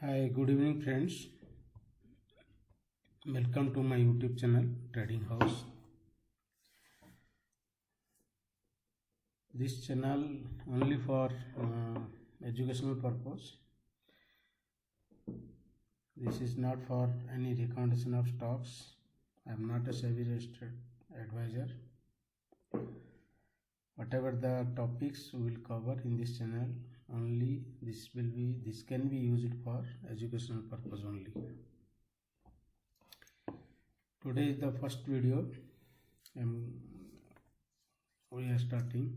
Hi, good evening, friends. Welcome to my YouTube channel, Trading House. This channel only for educational purpose. This is not for any recommendation of stocks. I am not a SEBI registered advisor. Whatever the topics we will cover in this channel, only this can be used for educational purpose only. Today is the first video we are starting,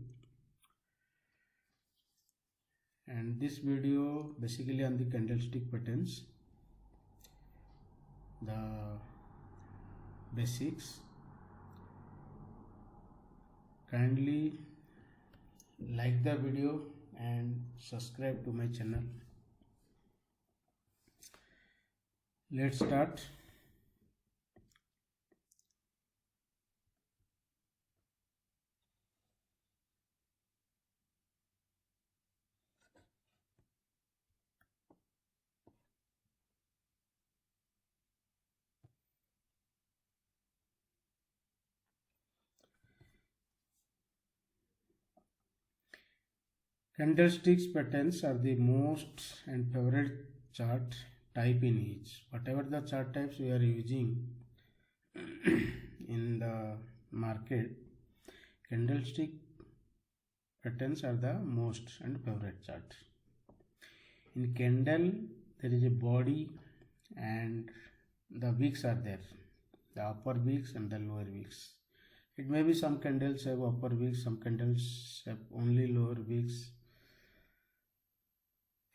and this video basically on the candlestick patterns, the basics. Kindly like the video and subscribe to my channel. Let's start. Candlesticks patterns are the most and favorite chart type in each. Whatever the chart types we are using in the market, candlestick patterns are the most and favorite chart. In candle, there is a body and the wicks are there, the upper wicks and the lower wicks. It may be some candles have upper wicks, some candles have only lower wicks.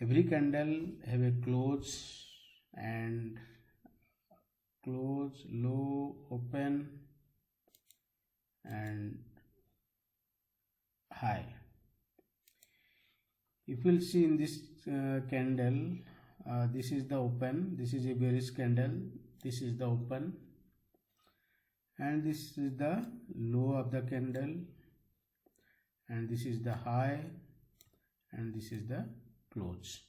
Every candle have a close and close, low, open and high. If you will see in this candle, this is the open, this is a bearish candle, this is the open, and this is the low of the candle, and this is the high, and this is the close.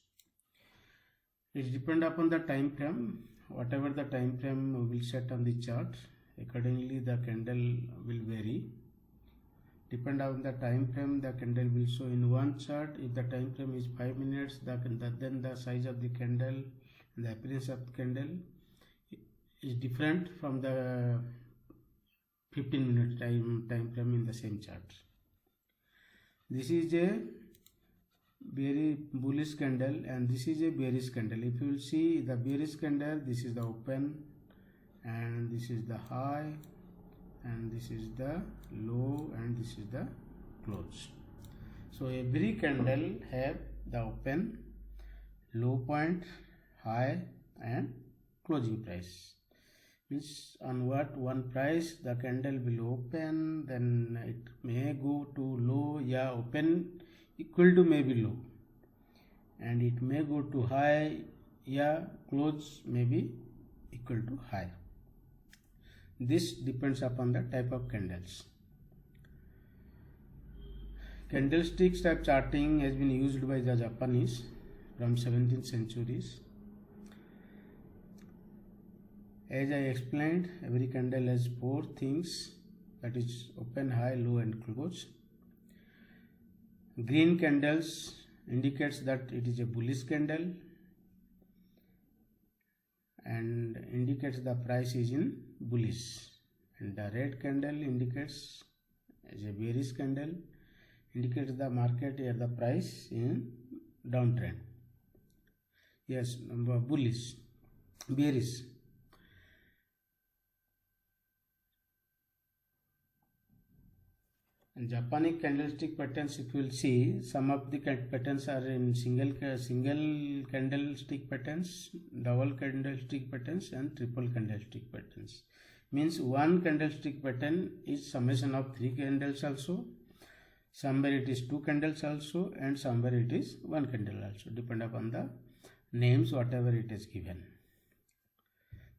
It depends upon the time frame. Whatever the time frame we will set on the chart, accordingly the candle will vary. Depend on the time frame, the candle will show in one chart. If the time frame is 5 minutes, then the size of the candle and the appearance of the candle is different from the 15-minute time frame in the same chart. This is a very bullish candle and this is a bearish candle. If you will see the bearish candle, this is the open and this is the high and this is the low and this is the close. So every candle have the open, low point, high and closing price. Means on what one price the candle will open, then it may go to low, open equal to maybe low, and it may go to high, close may be equal to high. This depends upon the type of candles. Candlesticks type charting has been used by the Japanese from 17th centuries. As I explained, every candle has four things, that is open, high, low and close. Green candles indicates that it is a bullish candle and indicates the price is in bullish, and the red candle indicates as a bearish candle, indicates the market or the price in downtrend. Yes, bullish, bearish. In Japanese candlestick patterns, if you will see, some of the patterns are in single candlestick patterns, double candlestick patterns and triple candlestick patterns. Means one candlestick pattern is summation of three candles also, somewhere it is two candles also, and somewhere it is one candle also, depend upon the names whatever it is given.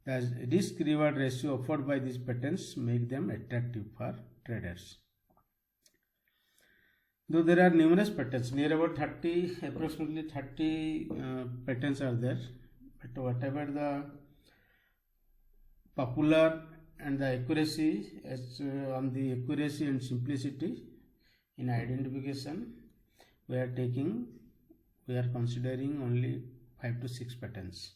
The risk reward ratio offered by these patterns make them attractive for traders. Though there are numerous patterns, near about approximately 30 patterns are there but whatever the popular and the accuracy, as on the accuracy and simplicity in identification, we are considering only 5 to 6 patterns.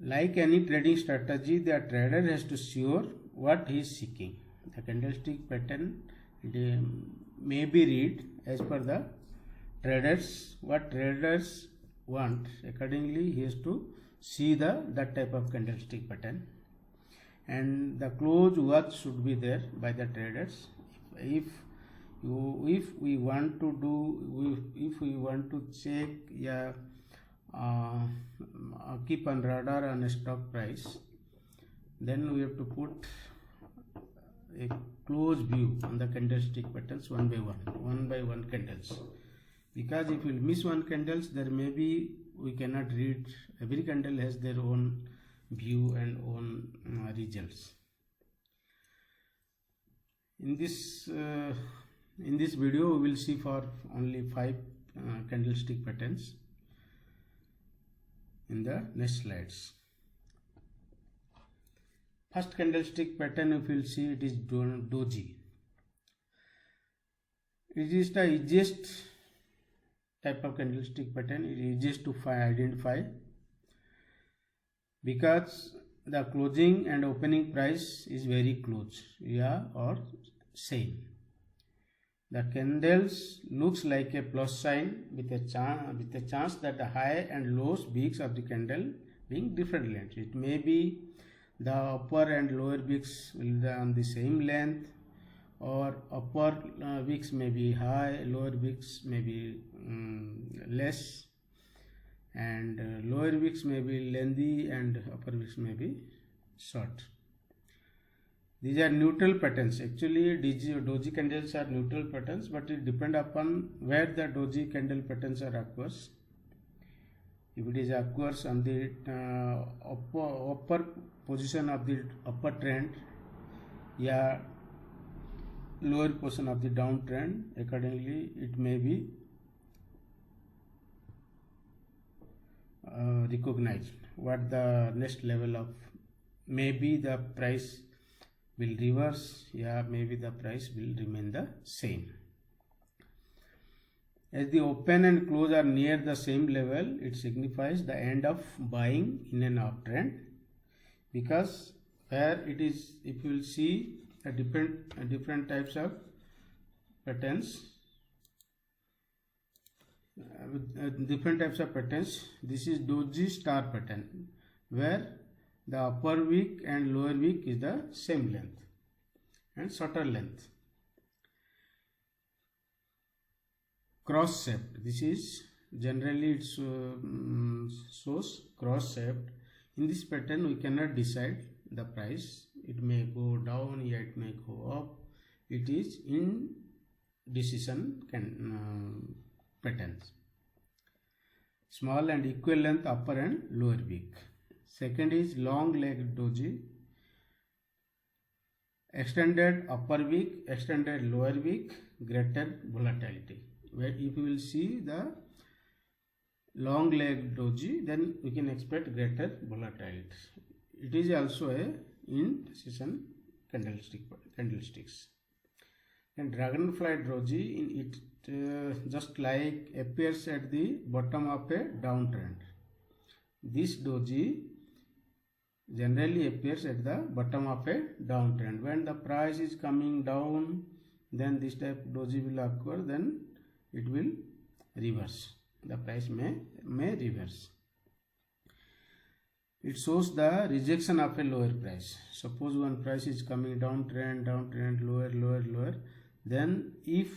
Like any trading strategy, the trader has to sure what he is seeking. The candlestick pattern may be read as per the traders, what traders want. Accordingly, he has to see that type of candlestick pattern, and the close watch should be there by the traders. If we want to check, keep on radar on a stock price, then we have to put a close view on the candlestick patterns one by one candles, because if we miss one candles, there may be we cannot read. Every candle has their own view and own results. In this video, we will see for only 5 candlestick patterns in the next slides. First candlestick pattern, if you will see, it is doji. It is the easiest type of candlestick pattern. It is easiest to identify because the closing and opening price is very close, or same. The candles looks like a plus sign with a chance that the high and low wicks of the candle being different lengths. It may be the upper and lower wicks will be on the same length, or upper wicks may be high, lower wicks may be less, and lower wicks may be lengthy and upper wicks may be short. These are neutral patterns. Actually, doji candles are neutral patterns, but it depends upon where the doji candle patterns are occurs. If it is occurs on the upper position of the upper trend, lower portion of the downtrend, accordingly it may be recognized what the next level of, maybe the price will reverse, maybe the price will remain the same. As the open and close are near the same level, it signifies the end of buying in an uptrend, because where it is, if you will see a different types of patterns, this is doji star pattern, where the upper wick and lower wick is the same length and shorter length. Cross shaped, this is generally it shows cross shaped. In this pattern we cannot decide the price, it may go down, it may go up. It is indecision patterns. Small and equal length upper and lower wick. Second is long leg doji, extended upper wick, extended lower wick, greater volatility. Where if you will see the long leg doji, then we can expect greater volatility. It is also a indecision candlesticks. And dragonfly doji, in it just like appears at the bottom of a downtrend. This doji generally appears at the bottom of a downtrend. When the price is coming down, then this type of doji will occur, then it will reverse. The price may reverse. It shows the rejection of a lower price. Suppose one price is coming downtrend, lower, then if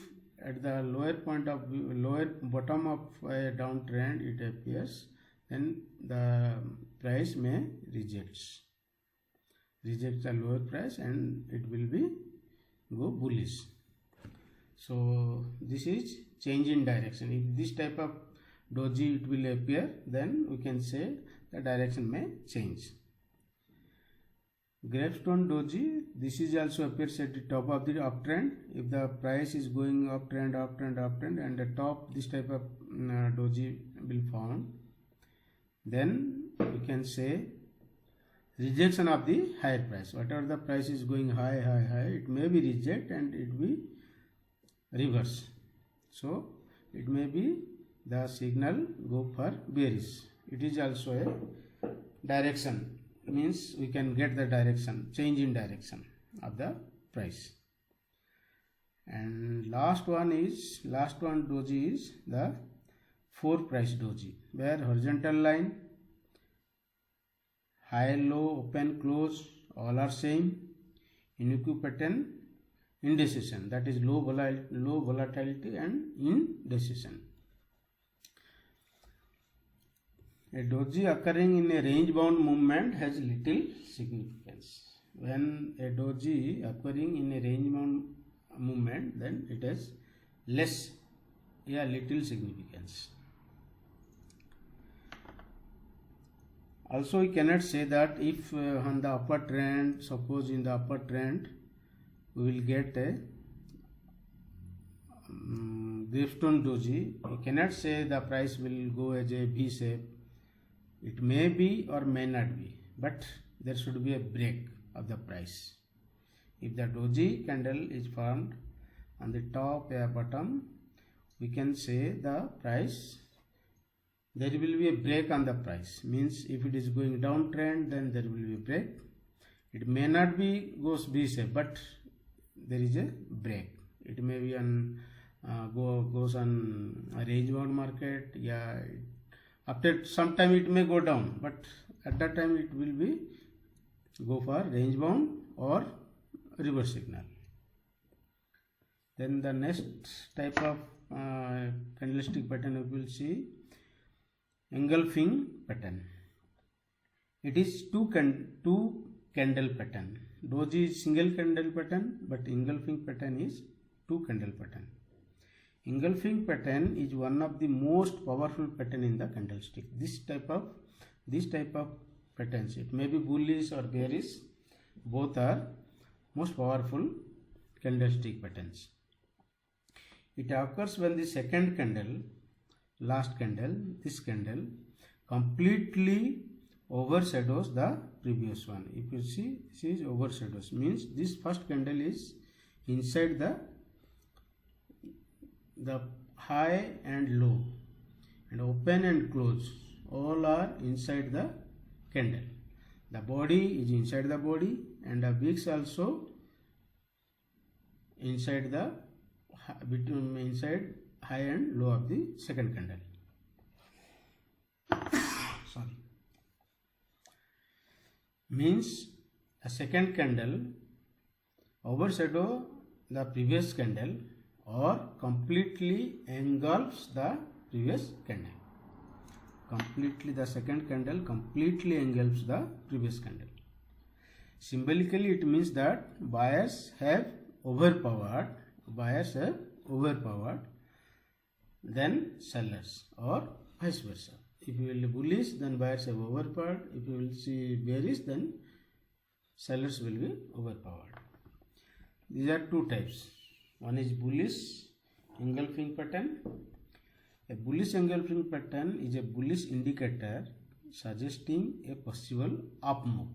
at the lower point of view, lower bottom of a downtrend it appears, then the price may reject the lower price and it will be go bullish. So this is change in direction. If this type of doji it will appear, then we can say the direction may change. Gravestone doji, this is also appears at the top of the uptrend. If the price is going uptrend, and the top this type of doji will found, then we can say rejection of the higher price. Whatever the price is going high, it may be reject and it will be reverse. So it may be the signal go for bearish. It is also a direction, means we can get the direction, change in direction of the price. And last one doji is the 4 price doji, where horizontal line, high, low, open, close, all are same. Unique pattern, indecision, that is low volatility and indecision. A doji occurring in a range bound movement has little significance. When a doji occurring in a range bound movement, then it has little significance. Also, we cannot say that if on the upper trend, suppose in the upper trend we will get a gravestone doji, we cannot say the price will go as a V shape. It may be or may not be, but there should be a break of the price. If the doji candle is formed on the top or bottom, we can say the price, there will be a break on the price. Means if it is going downtrend, then there will be a break. It may not be goes V shape, but there is a break. It may be on goes on a range bound market. Yeah, after some time it may go down, but at that time it will be go for range bound or reverse signal. Then the next type of candlestick pattern we will see engulfing pattern. It is two candle pattern. Doji is single candle pattern, but engulfing pattern is 2 candle pattern. Engulfing pattern is one of the most powerful pattern in the candlestick. This type of patterns, it may be bullish or bearish, both are most powerful candlestick patterns. It occurs when the second candle, last candle, this candle completely overshadows the previous one. If you see, this is overshadows, means this first candle is inside the high and low, and open and close, all are inside the candle. The body is inside the body, and the wicks also inside inside high and low of the second candle. Sorry. Means a second candle overshadow the previous candle or completely engulfs the previous candle. Completely, the second candle completely engulfs the previous candle. Symbolically, it means that buyers have overpowered than sellers, or vice versa. If you will be bullish, then buyers have overpowered. If you will see bearish, then sellers will be overpowered. These are two types. One is bullish engulfing pattern. A bullish engulfing pattern is a bullish indicator suggesting a possible up move.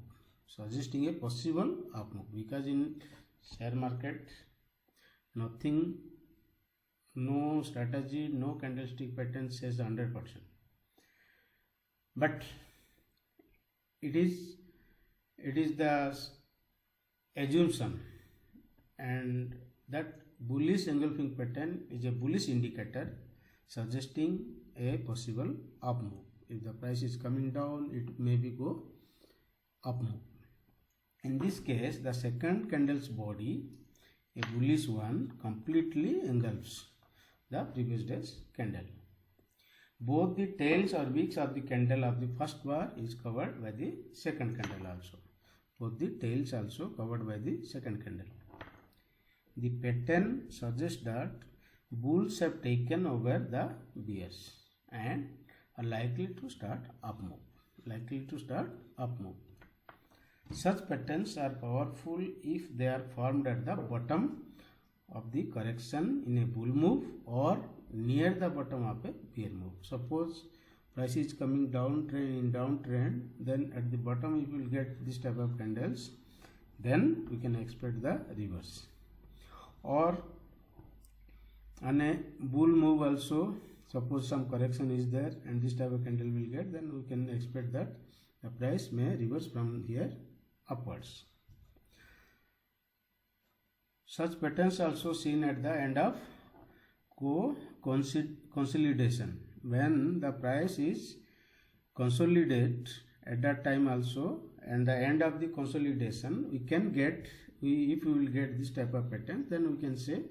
Because in share market, nothing, no strategy, no candlestick pattern says 100%. But it is the assumption, and that bullish engulfing pattern is a bullish indicator suggesting a possible up move. If the price is coming down, it may be go up move. In this case, the second candle's body, a bullish one, completely engulfs the previous day's candle. Both the tails or wicks of the candle of the first bar is covered by the second candle also. Both the tails also covered by the second candle. The pattern suggests that bulls have taken over the bears and are likely to start up move. Such patterns are powerful if they are formed at the bottom of the correction in a bull move or near the bottom of a bear move. Suppose price is coming downtrend in downtrend, then at the bottom you will get this type of candles, then we can expect the reverse. Or on a bull move also, suppose some correction is there and this type of candle will get, then we can expect that the price may reverse from here upwards. Such patterns also seen at the end of consolidation. When the price is consolidate at that time also, and the end of the consolidation, we can get, if we will get this type of pattern, then we can say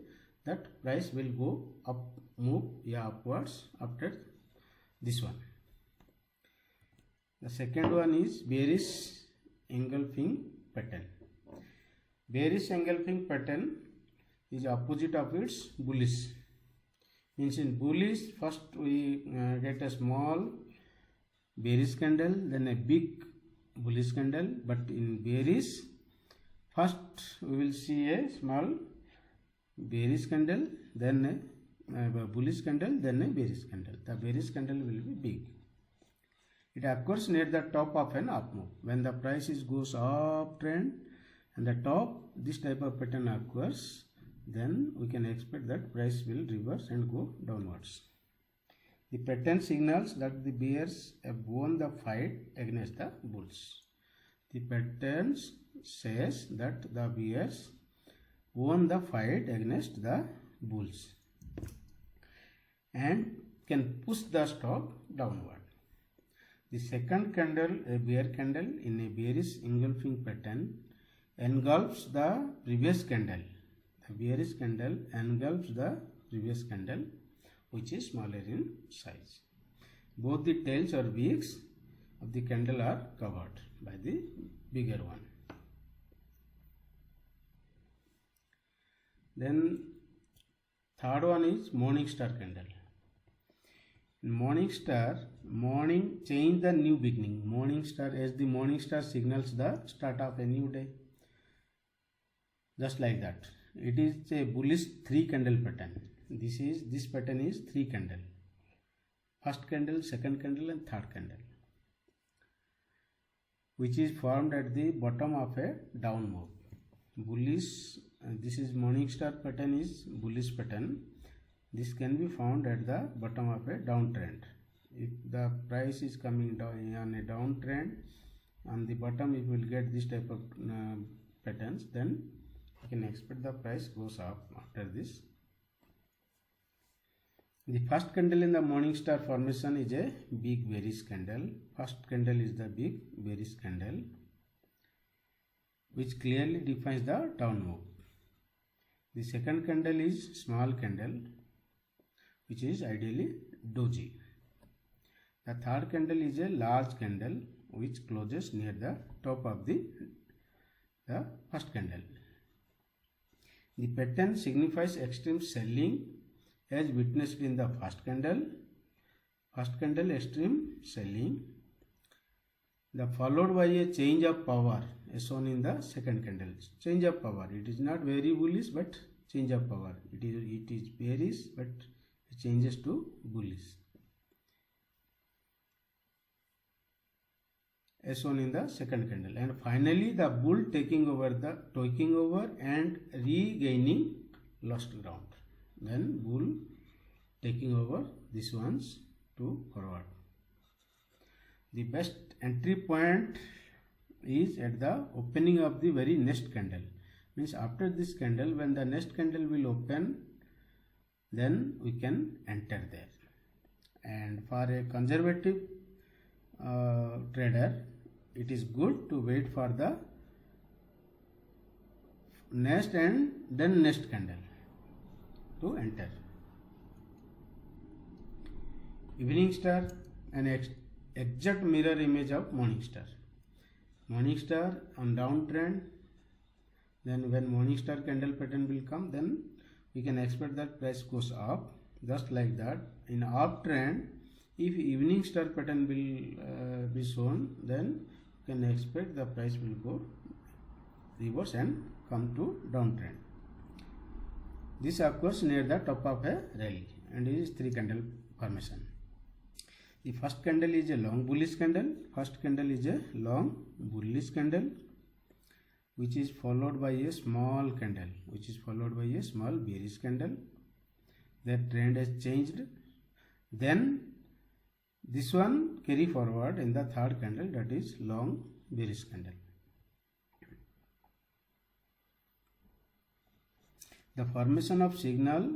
that price will go up, move upwards after this one. The second one is bearish engulfing pattern. Bearish engulfing pattern is opposite of its bullish. Means in bullish, first we get a small bearish candle, then a big bullish candle, but in bearish, first we will see a small bearish candle, then a bullish candle, then a bearish candle. The bearish candle will be big. It occurs near the top of an up move. When the price goes uptrend and the top, this type of pattern occurs, then we can expect that price will reverse and go downwards. The pattern signals that the bears have won the fight against the bulls. The pattern says that the bears won the fight against the bulls and can push the stock downward. The second candle, a bear candle in a bearish engulfing pattern, engulfs the previous candle. The bearish candle engulfs the previous candle, which is smaller in size. Both the tails or beaks of the candle are covered by the bigger one. Then third one is morning star candle. In morning star, morning change the new beginning. Morning star, as the morning star signals the start of a new day. Just like that. It is a bullish 3 candle pattern. This pattern is 3 candle. First candle, second candle and third candle, which is formed at the bottom of a down move. Bullish, this is morning star pattern is bullish pattern. This can be found at the bottom of a downtrend. If the price is coming down on a downtrend, on the bottom you will get this type of patterns, then you can expect the price goes up after this. The first candle in the morning star formation is a big bearish candle. First candle is the big bearish candle, which clearly defines the down move. The second candle is small candle, which is ideally doji. The third candle is a large candle, which closes near the top of the first candle. The pattern signifies extreme selling as witnessed in the first candle. First candle extreme selling, followed by a change of power as shown in the second candle. Change of power. It is not very bullish, but change of power. It is bearish, but it changes to bullish, as shown in the second candle. And finally, the bull taking over and regaining lost ground. Then bull taking over these ones to forward. The best entry point is at the opening of the very next candle. Means after this candle, when the next candle will open, then we can enter there. And for a conservative trader, it is good to wait for the next and then next candle to enter. Evening star, an exact mirror image of morning star. Morning star on downtrend, then when morning star candle pattern will come, then we can expect that price goes up, just like that. In uptrend, if evening star pattern will be shown, then can expect the price will go reverse and come to downtrend. This occurs near the top of a rally and is 3 candle formation. The first candle is a long bullish candle. First candle is a long bullish candle, which is followed by a small candle, which is followed by a small bearish candle. That trend has changed. Then this one carry forward in the third candle, that is long bearish candle. The formation of signal,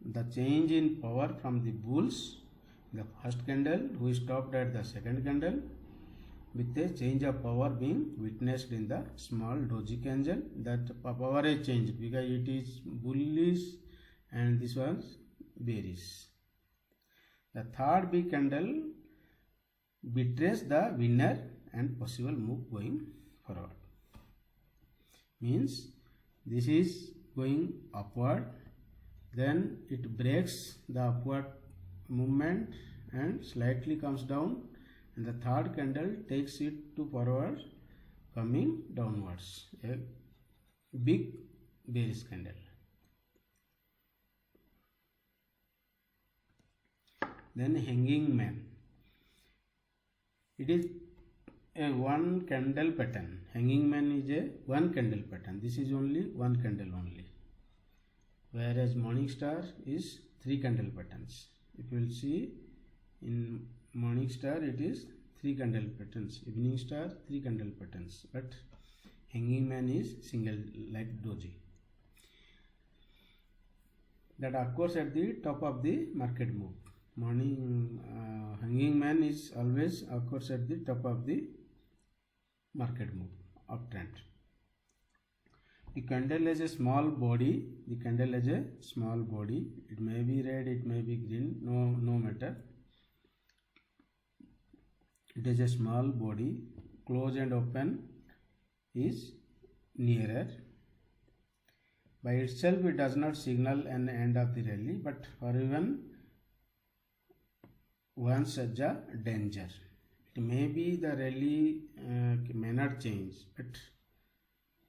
the change in power from the bulls, the first candle, we stopped at the second candle with a change of power being witnessed in the small doji candle. That power has changed because it is bullish and this was bearish. The third big candle betrays the winner and possible move going forward. Means this is going upward, then it breaks the upward movement and slightly comes down, and the third candle takes it to forward, coming downwards, a big bearish candle. Then hanging man, it is a one candle pattern. Hanging man is a one candle pattern. This is only one candle only, whereas morning star is 3 candle patterns. If you will see, in morning star it is 3 candle patterns, evening star 3 candle patterns, but hanging man is single like doji. That occurs at the top of the market move. Morning hanging man is always occurs at the top of the market move, uptrend. The candle has a small body. The candle has a small body. It may be red, it may be green, no matter. It has a small body. Close and open is nearer. By itself, it does not signal an end of the rally, but for even once such a danger. It may be the rally may not change, but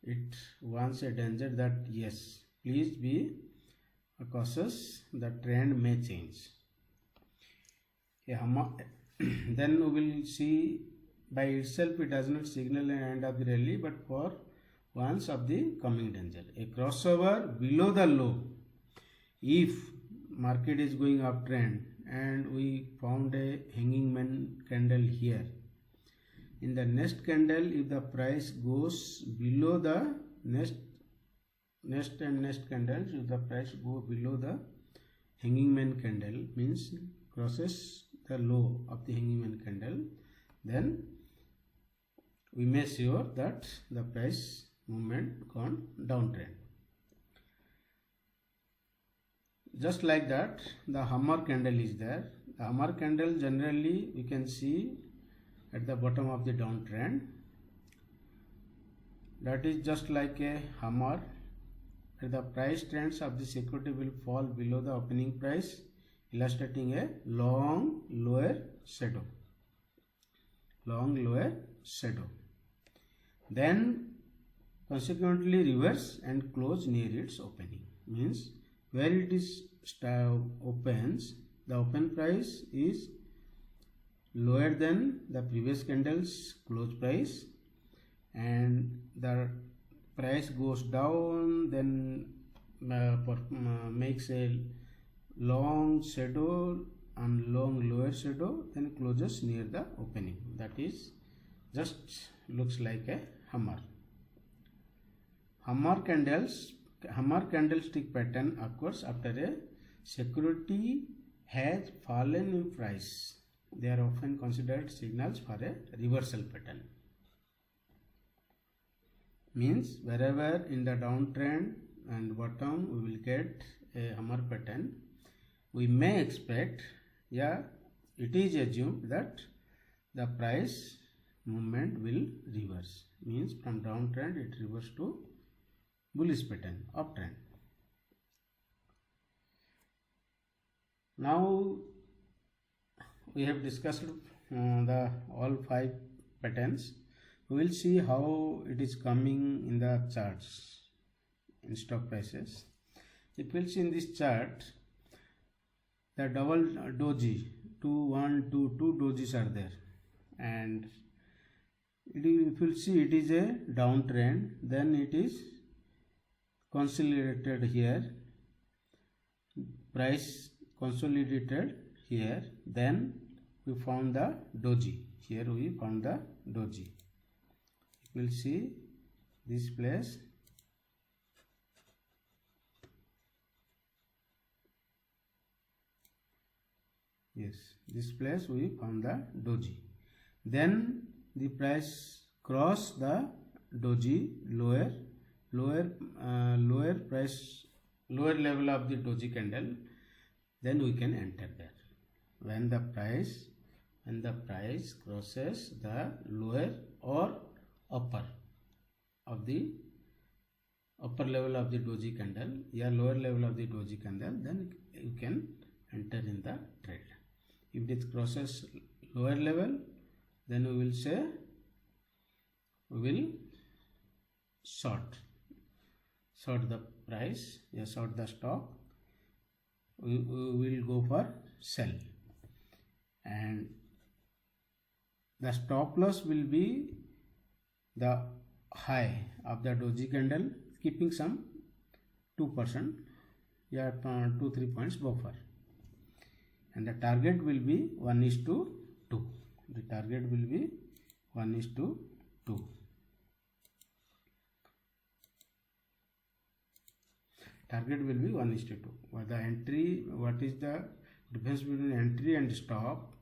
it warns a danger that yes, please be cautious, the trend may change. Then we will see, by itself it does not signal an end of the rally, but for once of the coming danger. A crossover below the low. If market is going uptrend and we found a hanging man candle here, in the next candle, if the price goes below the next candles, if the price go below the hanging man candle, means crosses the low of the hanging man candle, then we may sure that the price movement gone downtrend. Just like that, the hammer candle is there. The hammer candle generally we can see at the bottom of the downtrend. That is just like a hammer. The price trends of the security will fall below the opening price, illustrating a long lower shadow. Long lower shadow. Then consequently reverse and close near its opening. Means where it is opens, the open price is lower than the previous candle's close price, and the price goes down, then makes a long shadow and long lower shadow, then closes near the opening. That is just looks like a hammer. Hammer candlestick pattern occurs after a security has fallen in price. They are often considered signals for a reversal pattern. Means wherever in the downtrend and bottom we will get a hammer pattern, we may expect, it is assumed that the price movement will reverse. Means from downtrend it reverses to bullish pattern, uptrend. Now we have discussed the all 5 patterns. we will see how it is coming in the charts in stock prices. If we'll see in this chart, the double doji, 2 1 2 2 dojis are there, and if you see it is a downtrend, then it is consolidated here, price consolidated here, then we found the doji. Here we found the doji. You will see this place, yes, this place we found the doji. Then the price cross the doji lower level of the doji candle, then we can enter there. When the price crosses the lower or upper level of the doji candle, lower level of the doji candle, then you can enter in the trade. If it crosses lower level, then we will say we will short the price, short the stock, we will go for sell, and the stop loss will be the high of the doji candle, keeping some 2%, 2-3 points buffer, and the target will be 1:2. The target will be 1:2. Target will be 1:2. The entry, what is the difference between entry and stop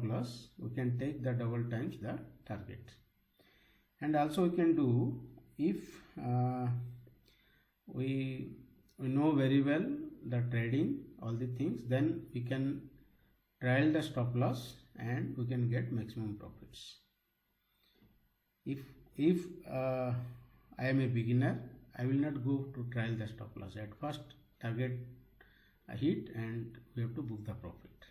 loss? We can take the double times the target. And also we can do, if we know very well the trading, all the things, then we can trial the stop loss and we can get maximum profits. If I am a beginner, I will not go to trial the stop loss. At first target hit and we have to book the profit.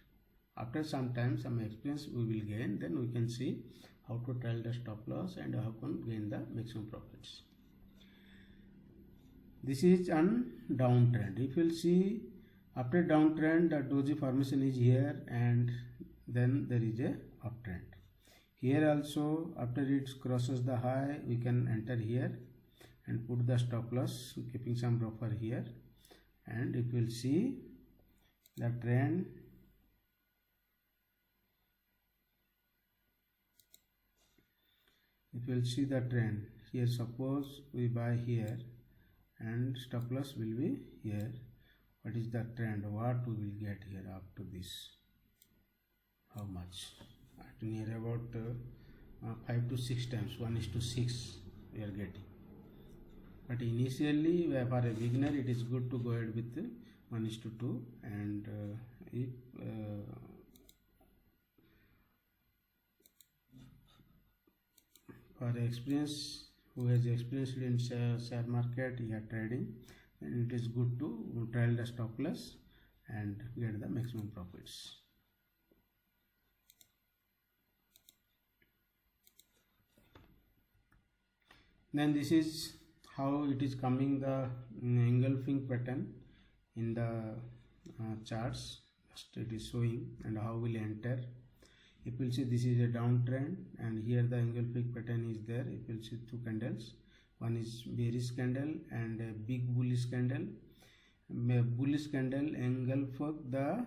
After some time, some experience we will gain, then we can see how to trial the stop loss and how can gain the maximum profits. This is on downtrend. If you will see, after downtrend, the doji formation is here, and then there is a uptrend. Here also, after it crosses the high, we can enter here and put the stop loss, keeping some buffer here. And if you will see the trend, if you will see the trend here, suppose we buy here and stop loss will be here. What is the trend? What we will get here up to this? How much? At near about 5 to 6 times, 1:6 we are getting. But initially, for a beginner, it is good to go ahead with 1:2, and if for experience, who has experienced in share market, trading, then it is good to trial the stop loss and get the maximum profits. Then this is how it is coming, the engulfing pattern in the charts. Just it is showing, and how will enter. If you will see, this is a downtrend, and here the engulfing pattern is there. If you will see two candles, one is bearish candle and a big bullish candle. Bullish candle engulf the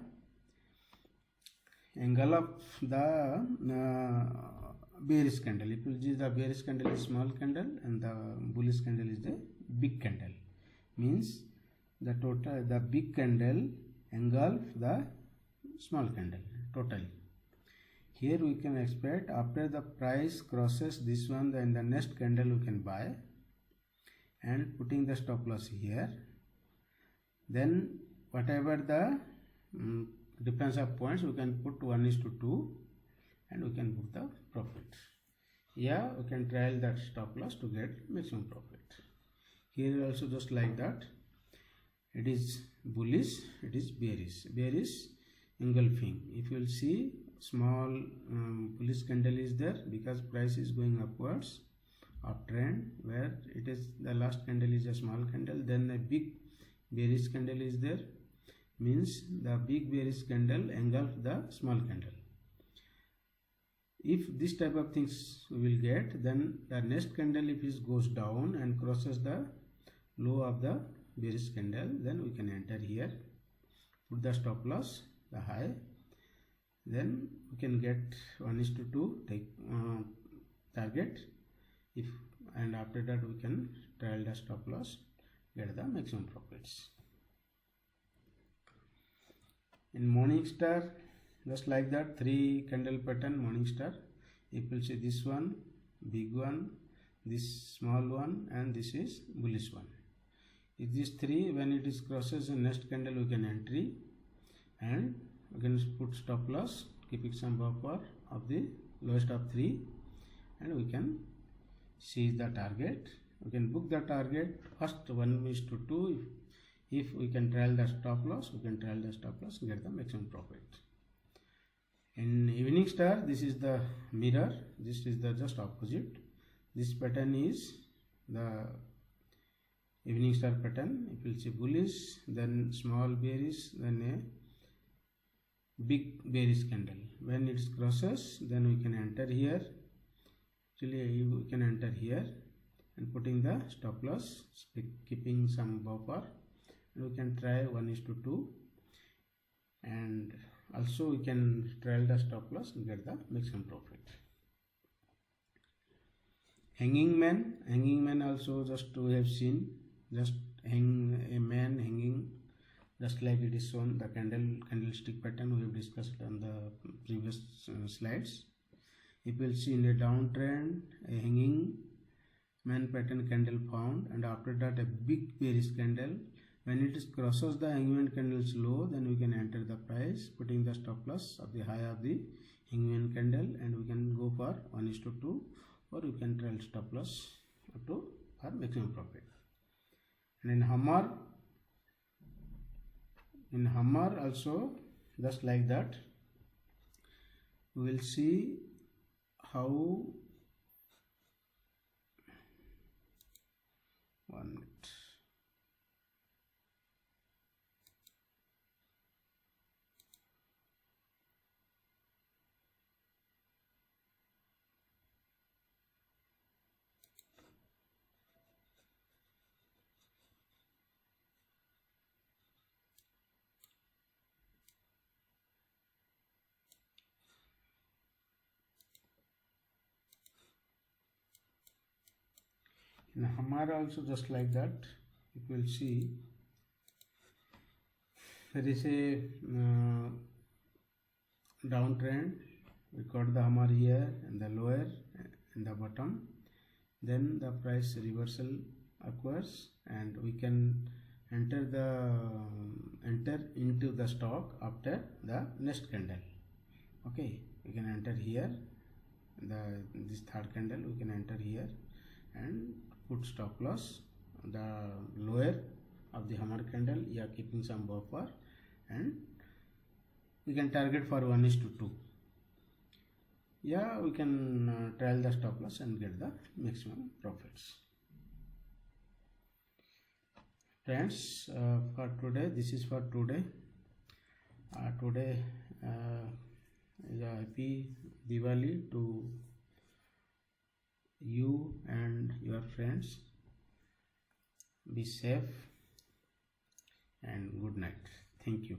bearish candle. If you see, the bearish candle is small candle and the bullish candle is the big candle. Means the big candle engulf the small candle totally. Here we can expect, after the price crosses this one, then the next candle we can buy, and putting the stop loss here. Then whatever the difference of points, we can put 1:2 and we can book the profit. Yeah, we can trial that stop loss to get maximum profit. Here also just like that, it is bullish, it is bearish engulfing. If you will see, small bullish candle is there because price is going upwards uptrend, where it is the last candle is a small candle, then a big bearish candle is there, means the big bearish candle engulf the small candle. If this type of things we will get, then the next candle if it goes down and crosses the low of the bearish candle, then we can enter here, put the stop loss, the high, then we can get 1:2 take target, if and after that we can trial the stop loss, get the maximum profits. In Morningstar, just like that, 3 candle pattern Morningstar. You will see this one, big one, this small one, and this is bullish one. If these 3, when it is crosses the next candle, we can entry and we can put stop loss, keeping some buffer of the lowest of 3, and we can seize the target. We can book the target first 1:2. If we can trial the stop loss, we can trial the stop loss, get the maximum profit. In Evening Star, this is the mirror, this is the just opposite. This pattern is the Evening Star pattern. If you see bullish, then small bearish, then a big bearish candle. When it crosses, then we can enter here. Actually, we can enter here and putting the stop loss, keeping some buffer. We can try 1:2, and also we can trial the stop loss and get the maximum profit. Hanging man also just we have seen, just a man hanging, just like it is shown the candlestick pattern we have discussed on the previous slides. If you will see in a downtrend, a hanging man pattern candle found, and after that a big bearish candle. When it crosses the hangman candle's low, then we can enter the price, putting the stop loss of the high of the hangman candle, and we can go for 1:2, or we can trial stop loss up to for maximum profit. And in Hammer also just like that, we will see how. One minute. In Hammer also just like that, you will see there is a downtrend. We got the hammer here and the lower and the bottom, then the price reversal occurs, and we can enter into the stock after the next candle. Okay, we can enter here, this third candle we can enter here and put stop loss the lower of the hammer candle, keeping some buffer, and we can target for 1:2. We can trial the stop loss and get the maximum profits. Friends, for today, this is for today. Today is a happy Diwali to you and your friends. Be safe and good night. Thank you.